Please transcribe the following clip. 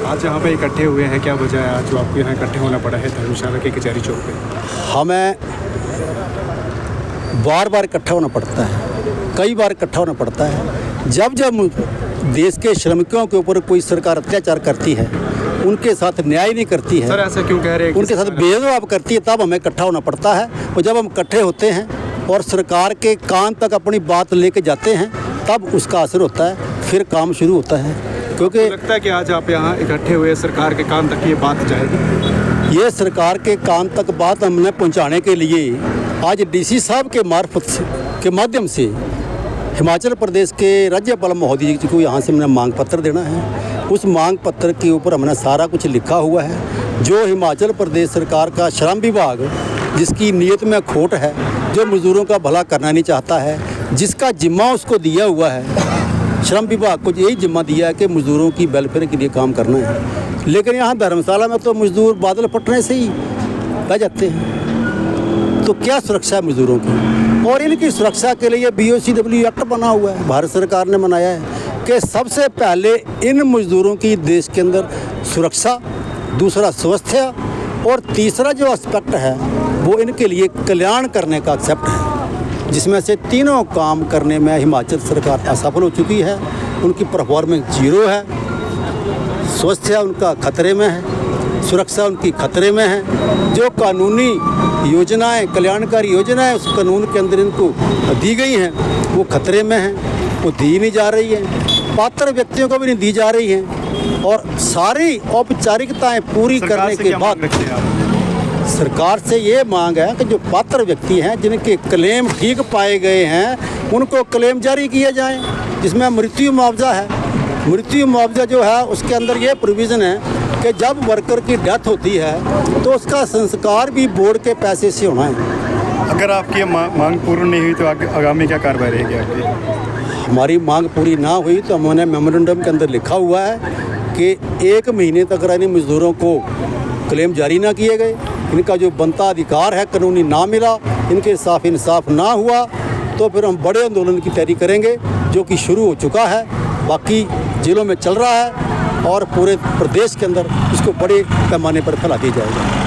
आज यहाँ पे इकट्ठे हुए हैं, क्या वजह है आज जो आपको यहाँ इकट्ठे होना पड़ा है धर्मशाला के कचहरी चौक पे? हमें बार बार इकट्ठा होना पड़ता है, कई बार इकट्ठा होना पड़ता है। जब देश के श्रमिकों के ऊपर कोई सरकार अत्याचार करती है, उनके साथ न्याय नहीं करती है, सर ऐसा क्यों कह रहे हैं? उनके साथ भेदभाव करती है, तब हमें इकट्ठा होना पड़ता है। और जब हम इकट्ठे होते हैं और सरकार के कान तक अपनी बात लेके जाते हैं, तब उसका असर होता है, फिर काम शुरू होता है। क्योंकि लगता है कि आज आप यहाँ इकट्ठे हुए सरकार के कान तक ये बात जाएगी? ये सरकार के कान तक बात हमने पहुंचाने के लिए आज डीसी साहब के के माध्यम से हिमाचल प्रदेश के राज्यपाल महोदय जी को यहाँ से हमने मांग पत्र देना है। उस मांग पत्र के ऊपर हमने सारा कुछ लिखा हुआ है। जो हिमाचल प्रदेश सरकार का श्रम विभाग, जिसकी नीयत में खोट है, जो मज़दूरों का भला करना नहीं चाहता है, जिसका जिम्मा उसको दिया हुआ है, श्रम विभाग को यही जिम्मा दिया है कि मज़दूरों की वेलफेयर के लिए काम करना है। लेकिन यहाँ धर्मशाला में तो मज़दूर बादल फटने से ही बह जाते हैं। तो क्या सुरक्षा है मज़दूरों की? और इनकी सुरक्षा के लिए BOCW एक्ट बना हुआ है, भारत सरकार ने बनाया है कि सबसे पहले इन मज़दूरों की देश के अंदर सुरक्षा, दूसरा स्वास्थ्य और तीसरा जो एस्पेक्ट है वो इनके लिए कल्याण करने का एक्सेप्ट है, जिसमें से तीनों काम करने में हिमाचल सरकार असफल हो चुकी है। उनकी परफॉर्मेंस जीरो है, स्वास्थ्य उनका खतरे में है, सुरक्षा उनकी खतरे में है। जो कानूनी योजनाएं, कल्याणकारी योजनाएं उस कानून के अंदर इनको दी गई हैं, वो खतरे में हैं, वो दी नहीं जा रही हैं, पात्र व्यक्तियों को भी नहीं दी जा रही हैं। और सारी औपचारिकताएं पूरी करने के बाद सरकार से ये मांग है कि जो पात्र व्यक्ति हैं, जिनके क्लेम ठीक पाए गए हैं, उनको क्लेम जारी किए जाएं, जिसमें मृत्यु मुआवजा है। मृत्यु मुआवजा जो है उसके अंदर ये प्रोविज़न है कि जब वर्कर की डेथ होती है तो उसका संस्कार भी बोर्ड के पैसे से होना है। अगर आपकी मांग पूर्ण नहीं हुई तो आगामी क्या कार्रवाई रहेगी आपकी? हमारी मांग पूरी ना हुई तो हमने मेमोरेंडम के अंदर लिखा हुआ है कि 1 महीने तक अगर इन मज़दूरों को क्लेम जारी ना किए गए, इनका जो बनता अधिकार है कानूनी ना मिला, इनके साथ इंसाफ ना हुआ, तो फिर हम बड़े आंदोलन की तैयारी करेंगे, जो कि शुरू हो चुका है, बाकी जिलों में चल रहा है और पूरे प्रदेश के अंदर इसको बड़े पैमाने पर फैला दिया जाएगा।